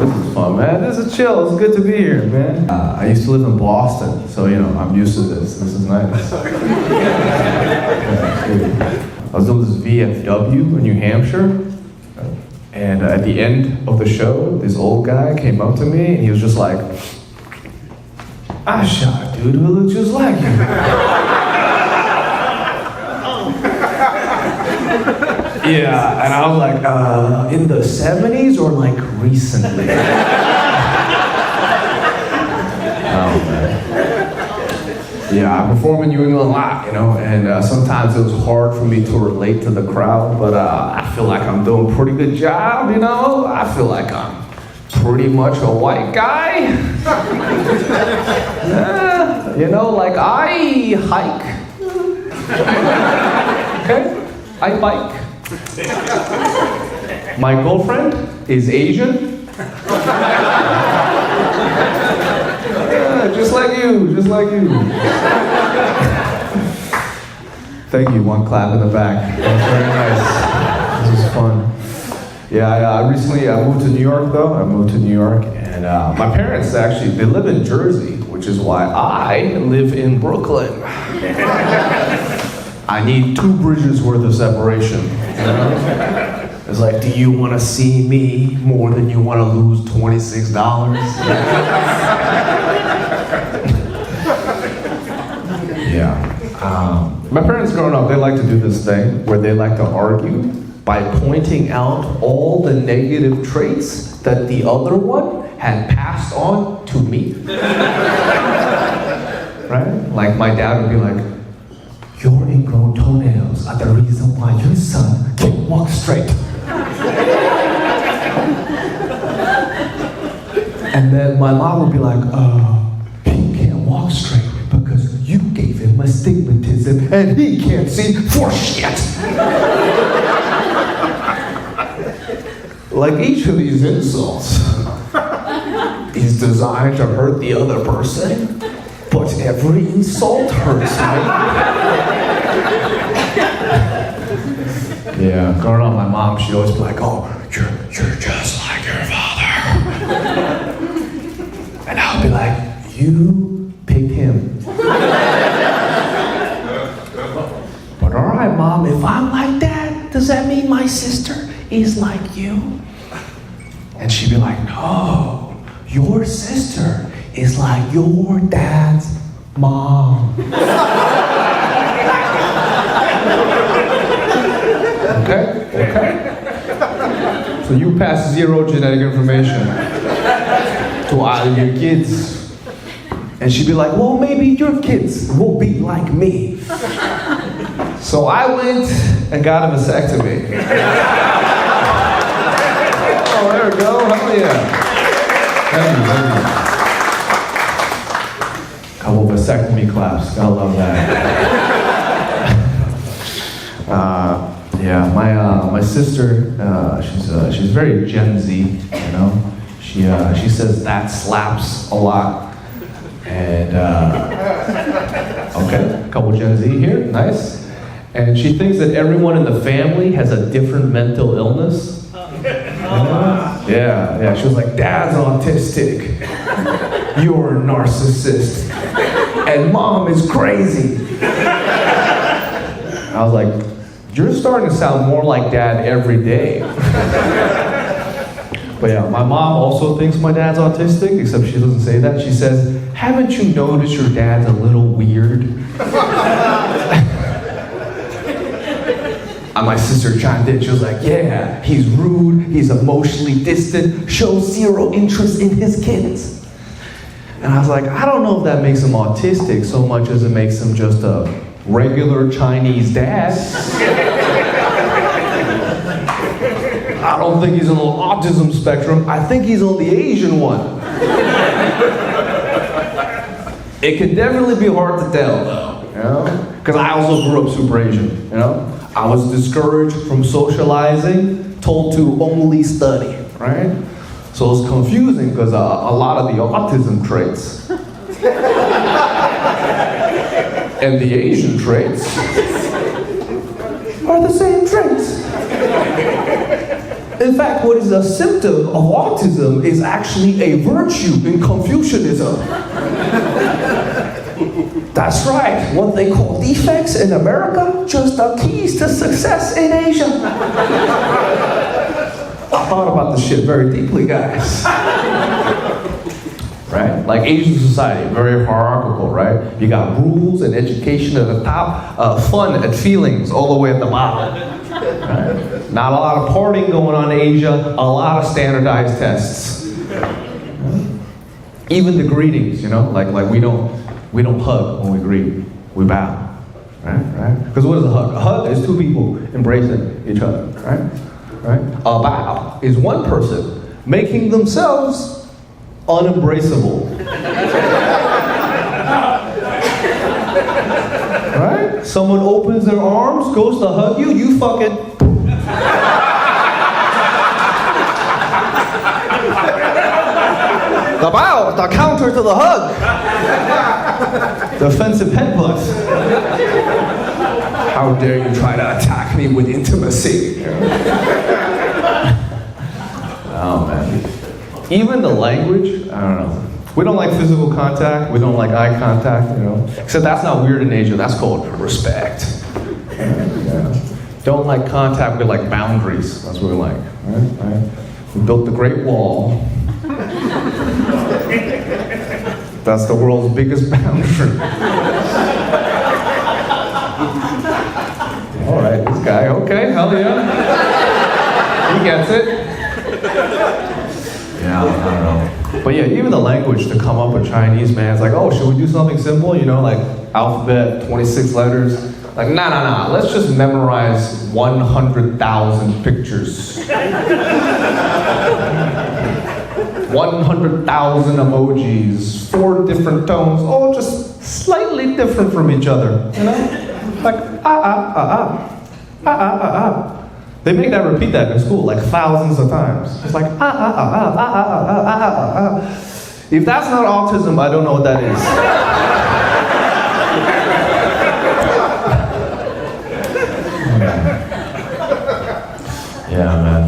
This is fun, man. This is chill. It's good to be here, man. I used to live in Boston, so I'm used to this. This is nice. I was doing this VFW in New Hampshire, and at the end of the show, this old guy came up to me, and he was just like, "I shot a dude who looked just like you." Yeah, and I was like, in the 70s or like recently? Oh, man. Yeah, I perform in New England a lot, and sometimes it was hard for me to relate to the crowd, but I feel like I'm doing a pretty good job, I feel like I'm pretty much a white guy. Like I hike. Okay? I bike. My girlfriend is Asian. Yeah, just like you. Thank you, one clap in the back. That was very nice. This was fun. Yeah, recently I moved to New York though. And my parents actually, they live in Jersey, which is why I live in Brooklyn. I need 2 bridges worth of separation. It's like, do you want to see me more than you want to lose $26? Yeah. My parents growing up, they like to do this thing where they like to argue by pointing out all the negative traits that the other one had passed on to me. Right? Like my dad would be like, "Your ingrown toenails are the reason why your son can't walk straight." And then my mom would be like, "He can't walk straight because you gave him astigmatism and he can't see for shit." Like each of these insults is designed to hurt the other person, but every insult hurts me. Yeah, growing up, my mom, she'd always be like, "Oh, you're just like your father." And I'll be like, "You picked him." But all right, Mom, if I'm like that, does that mean my sister is like you? And she'd be like, "No, your sister is like your dad's mom." Okay. So you pass 0 genetic information to either your kids. And she'd be like, "Well, maybe your kids will be like me." So I went and got a vasectomy. Oh, there we go. Hell yeah. Thank you. Couple vasectomy claps. Gotta love that. Yeah, my sister, she's very Gen Z, She says that slaps a lot. And okay, a couple Gen Z here, nice. And she thinks that everyone in the family has a different mental illness. Yeah. She was like, "Dad's autistic, you're a narcissist, and Mom is crazy." I was like, "You're starting to sound more like Dad every day." But yeah, my mom also thinks my dad's autistic, except she doesn't say that. She says, "Haven't you noticed your dad's a little weird?" And my sister chimed in, she was like, "Yeah, he's rude, he's emotionally distant, shows 0 interest in his kids." And I was like, I don't know if that makes him autistic so much as it makes him just a regular Chinese dad. I don't think he's on the autism spectrum. I think he's on the Asian one. It can definitely be hard to tell, though, Because I also grew up super Asian, I was discouraged from socializing, told to only study, right? So it's confusing because a lot of the autism traits and the Asian traits are the same traits. In fact, what is a symptom of autism is actually a virtue in Confucianism. That's right, what they call defects in America, just are keys to success in Asia. I thought about this shit very deeply, guys. Right? Like Asian society, very hierarchical, right? You got rules and education at the top, fun and feelings all the way at the bottom. Right? Not a lot of partying going on in Asia, a lot of standardized tests. Even the greetings, you know, like we don't hug when we greet, we bow. Right? Because what is a hug? A hug is two people embracing each other, right? A bow is one person making themselves unembraceable. Right? Someone opens their arms, goes to hug you, you fucking. The bow, the counter to the hug. Defensive headbutt. How dare you try to attack me with intimacy? Oh man. Even the language, I don't know. We don't like physical contact, we don't like eye contact, you know. Except that's not weird in Asia, that's called respect. Yeah. Don't like contact, we like boundaries, that's what we like. Right? We built the Great Wall. That's the world's biggest boundary. All right, this guy, okay, hell yeah. He gets it. Yeah, I don't know. But yeah, even the language to come up with Chinese, man, it's like, oh, should we do something simple? You know, like alphabet, 26 letters. Like, nah, let's just memorize 100,000 pictures. 100,000 emojis, 4 different tones, all just slightly different from each other, you know? Like, They make that repeat that in school like thousands of times. It's like, If that's not autism, I don't know what that is. Yeah, man.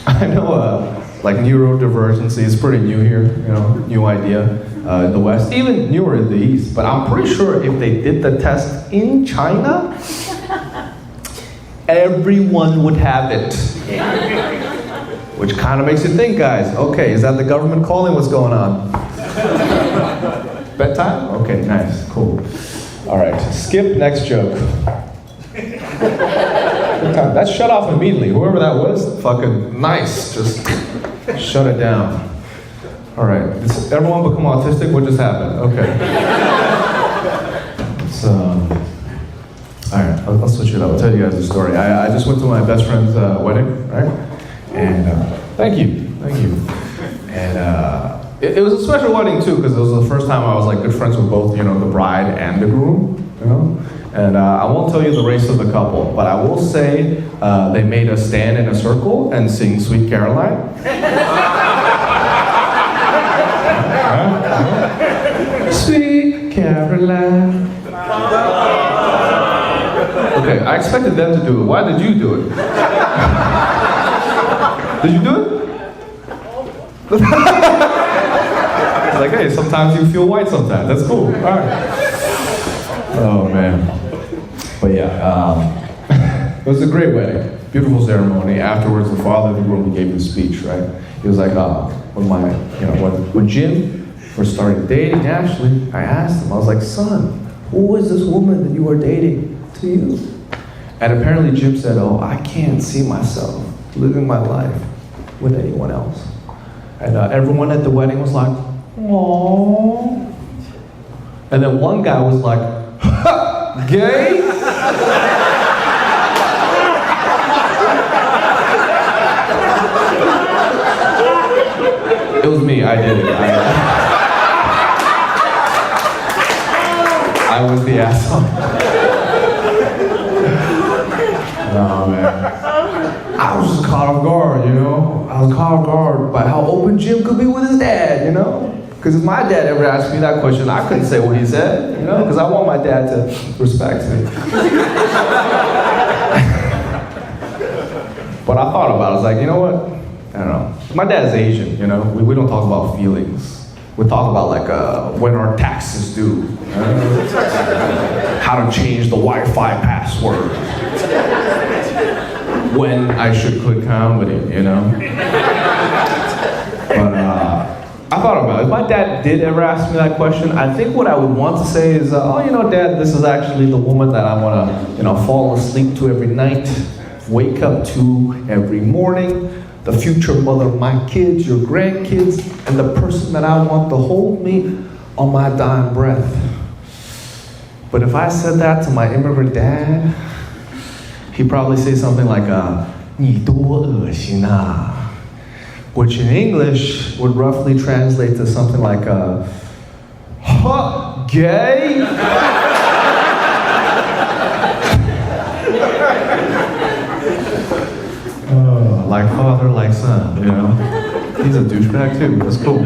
I know, like neurodivergency is pretty new here, you know, new idea in the West, even newer in the East. But I'm pretty sure if they did the test in China, everyone would have it. Which kind of makes you think, guys, okay, is that the government calling? What's going on? Bedtime? Okay, nice, cool. All right, skip next joke. That shut off immediately. Whoever that was, fucking nice. Just shut it down. All right, does everyone become autistic? What just happened? Okay. So, all right, I'll switch it up. I'll tell you guys a story. I just went to my best friend's wedding, right? And thank you. And it was a special wedding too, because it was the first time I was like good friends with both, you know, the bride and the groom, you know. And I won't tell you the race of the couple, but I will say they made us stand in a circle and sing Sweet Caroline. Sweet Caroline. Okay, I expected them to do it. Why did you do it? Did you do it? It's like, hey, sometimes you feel white sometimes. That's cool. All right. Oh, man. But yeah, it was a great wedding. Beautiful ceremony. Afterwards, the father of the groom gave the speech, right? He was like, when Jim first started dating Ashley, I asked him, I was like, son, who is this woman that you are dating to you? And apparently Jim said, oh, I can't see myself living my life with anyone else. And everyone at the wedding was like, aww. And then one guy was like, ha, gay? It was me, I did it. I was the asshole. Oh man. I was just caught off guard, you know? I was caught off guard by how open Jim could be with his dad, you know? Because if my dad ever asked me that question, I couldn't say what he said, you know? Because I want my dad to respect me. But I thought about it. I was like, you know what? I don't know. My dad's Asian, you know? We don't talk about feelings. We talk about like when our taxes due. How to change the Wi-Fi password. When I should quit comedy, you know? But I thought about it. If my dad did ever ask me that question, I think what I would want to say is, oh, you know, Dad, this is actually the woman that I want to, you know, fall asleep to every night, wake up to every morning, the future mother of my kids, your grandkids, and the person that I want to hold me on my dying breath. But if I said that to my immigrant dad, he'd probably say something like, 你多恶心啊. Which in English would roughly translate to something like, huh, gay? Like father, like son, you know? He's a douchebag too, that's cool.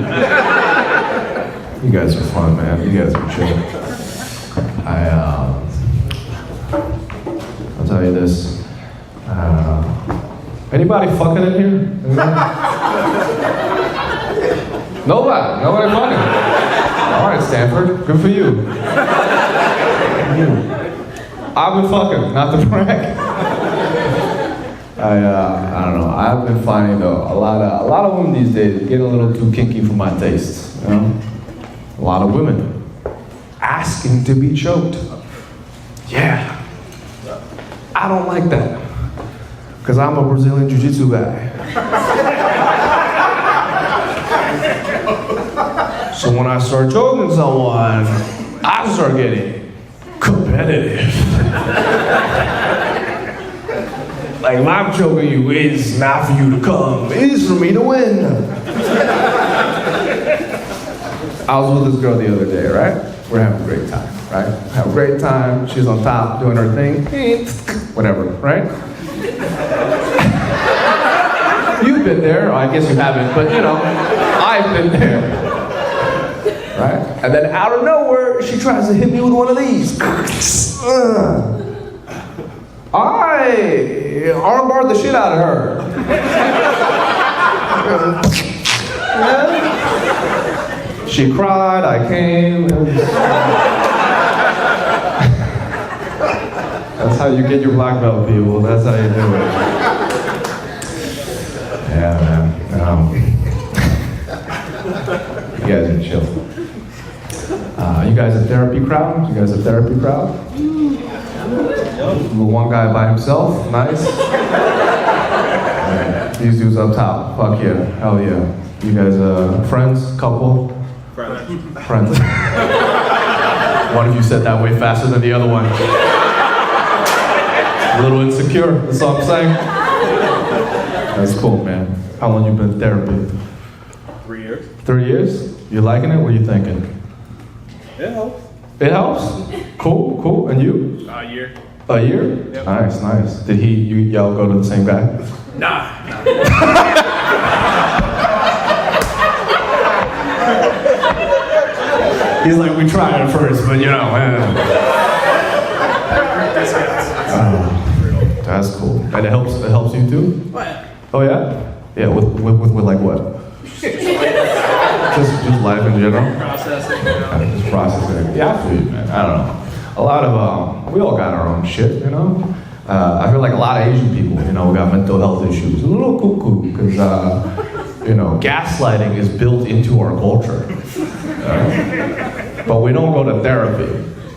You guys are fun, man. You guys are chill. I'll tell you this. Anybody fucking in here? Nobody fucking. All right, Stanford, good for you. I've been fucking, not to brag. I don't know. I've been finding though a lot of women these days getting a little too kinky for my taste. You know, a lot of women asking to be choked. Yeah, I don't like that because I'm a Brazilian Jiu-Jitsu guy. So when I start choking someone, I start getting competitive. Like, if I'm choking you, it's not for you to come, it's for me to win. I was with this girl the other day, right? We're having a great time, right? Have a great time, she's on top doing her thing, whatever, right? You've been there, I guess you haven't, but you know, I've been there. Right? And then out of nowhere, she tries to hit me with one of these. I armbarred the shit out of her. She cried, I came. That's how you get your black belt, people. That's how you do it. Yeah, man. You guys are chill. You guys a therapy crowd? You guys a therapy crowd? One guy by himself, nice. Right. These dudes up top, fuck yeah, hell yeah. You guys friends, couple? Friends. One of you said that way faster than the other one. A little insecure, that's all I'm saying. That's cool, man. How long you been in therapy? 3 years. 3 years? You liking it? What are you thinking? It helps. It helps? Cool. And you? A year. A year? Yep. Nice. Did y'all go to the same guy? Nah. He's like, we tried at first, but you know. That's cool. And it helps you too? What? Oh yeah? Yeah, with like what? Just life in general? Processing. You know? Just processing. Yeah, I feel you, man. I don't know. A lot of, we all got our own shit, you know? I feel like a lot of Asian people, you know, got mental health issues. A little cuckoo, because, you know, gaslighting is built into our culture. But we don't go to therapy,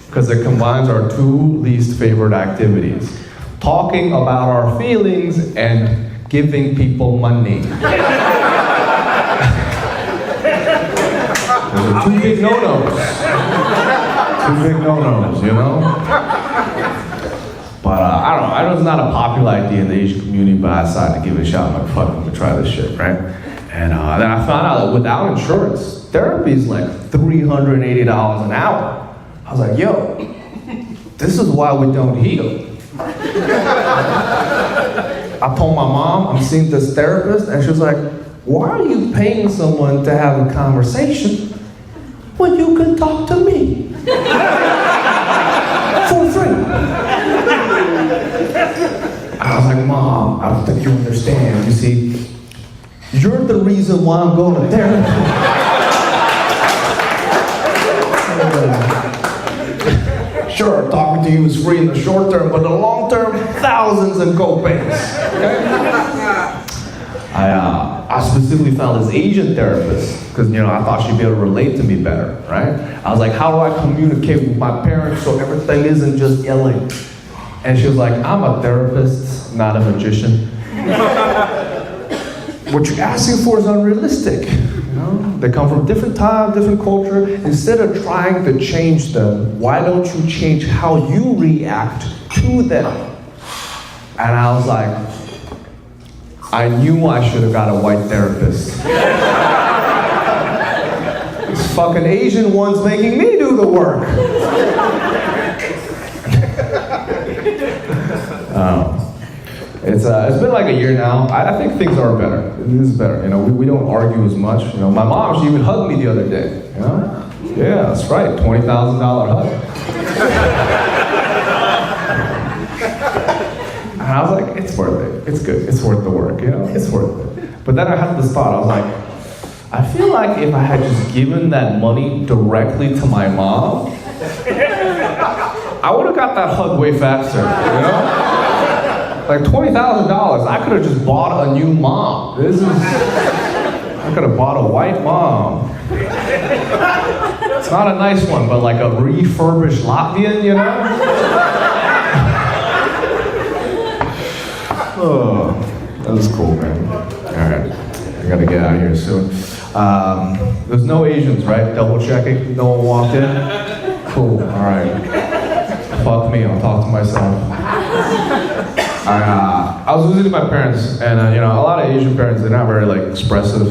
because it combines our two least favorite activities. Talking about our feelings and giving people money. Those are two big no-nos. Two big no-nos, you know? But I don't know, I know it's not a popular idea in the Asian community, but I decided to give it a shot. I'm like, fuck, I'm gonna try this shit, right? And then I found out that without insurance, therapy is like $380 an hour. I was like, yo, this is why we don't heal. I told my mom, I'm seeing this therapist, and she was like, why are you paying someone to have a conversation when you can talk to me? For free. I was like, Mom, I don't think you understand. You see, you're the reason why I'm going to therapy. Sure, talking to you is free in the short term, but in the long term, thousands in co-pays. Okay? I specifically found this Asian therapist because I thought she'd be able to relate to me better, right? I was like, how do I communicate with my parents so everything isn't just yelling? And she was like, I'm a therapist, not a magician. What you're asking for is unrealistic. They come from different time, different culture. Instead of trying to change them, why don't you change how you react to them? And I was like, I knew I should have got a white therapist. These fucking Asian ones making me do the work. It's been like a year now. I think things are better. It is better. We don't argue as much. My mom, she even hugged me the other day. Yeah, that's right. $20,000 hug. And I was like, it's worth it. It's good. It's worth the work. It's worth it. But then I had this thought. I was like, I feel like if I had just given that money directly to my mom, I would have got that hug way faster. Like $20,000, I could have just bought a new mom. I could have bought a white mom. It's not a nice one, but like a refurbished Latvian, Oh, that was cool, man. All right, I gotta get out of here soon. There's no Asians, right? Double checking, no one walked in? Cool, all right. Fuck me, I'll talk to myself. I was visiting my parents, and a lot of Asian parents, they're not very expressive.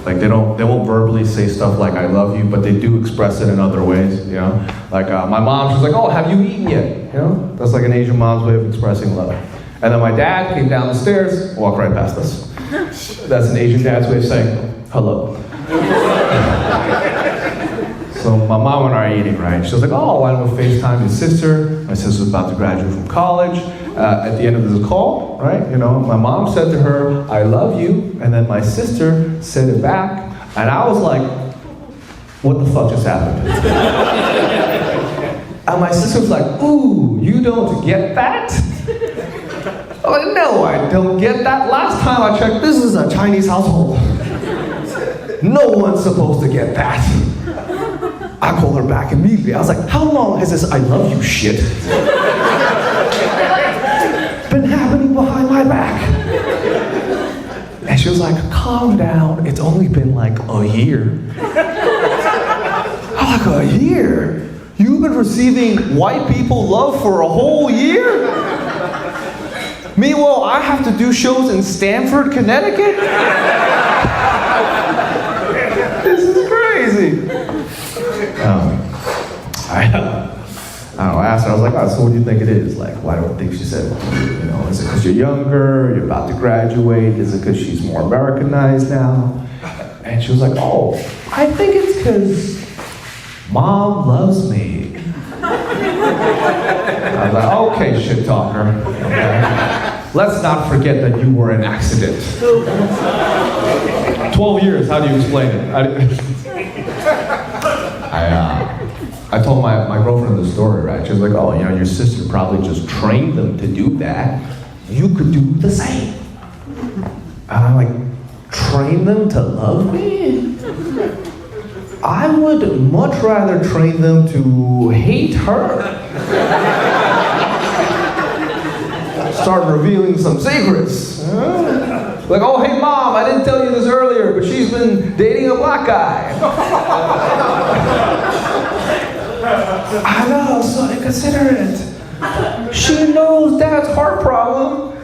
They won't verbally say stuff like "I love you," but they do express it in other ways. My mom, she's like, "Oh, have you eaten yet?" That's like an Asian mom's way of expressing love. And then my dad came down the stairs, walked right past us. That's an Asian dad's way of saying hello. So my mom and I are eating, right? She was like, oh, why don't we FaceTime your sister? My sister's about to graduate from college. At the end of this call, right? My mom said to her, I love you. And then my sister said it back. And I was like, what the fuck just happened? And my sister was like, ooh, you don't get that? I'm like, no, I don't get that. Last time I checked, this is a Chinese household. No one's supposed to get that. I called her back immediately. I was like, how long has this I love you shit been happening behind my back? And she was like, calm down. It's only been like a year. I'm like, a year? You've been receiving white people love for a whole year? Meanwhile, I have to do shows in Stamford, Connecticut? This is crazy. I asked her, I was like, oh, so what do you think it is? Why do I think she said, is it because you're younger, you're about to graduate? Is it because she's more Americanized now? And she was like, oh, I think it's because Mom loves me. I was like, okay, shit talker. Okay. Let's not forget that you were an accident. 12 years, how do you explain it? I told my girlfriend the story, right? She was like, oh, your sister probably just trained them to do that. You could do the same. And I'm like, train them to love me? I would much rather train them to hate her. Start revealing some secrets. Like, oh, hey, Mom, I didn't tell you this earlier, but she's been dating a black guy. I know, so inconsiderate. She knows Dad's heart problem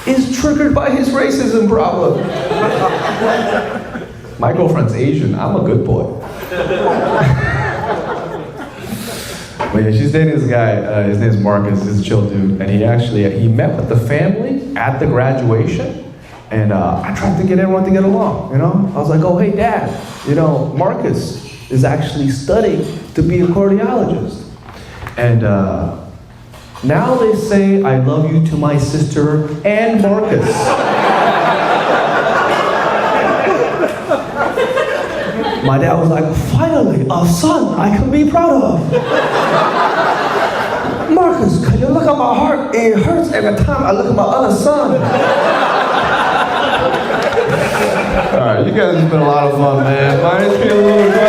is triggered by his racism problem. My girlfriend's Asian. I'm a good boy. But yeah, she's dating this guy. His name's Marcus. He's a chill dude. And he met with the family at the graduation. And I tried to get everyone to get along, I was like, oh, hey, Dad, Marcus is actually studying to be a cardiologist. And Now they say I love you to my sister and Marcus. My dad was like, finally, a son I can be proud of. Marcus, can you look at my heart? It hurts every time I look at my other son. All right, you guys have been a lot of fun, man. My name's Wilbur.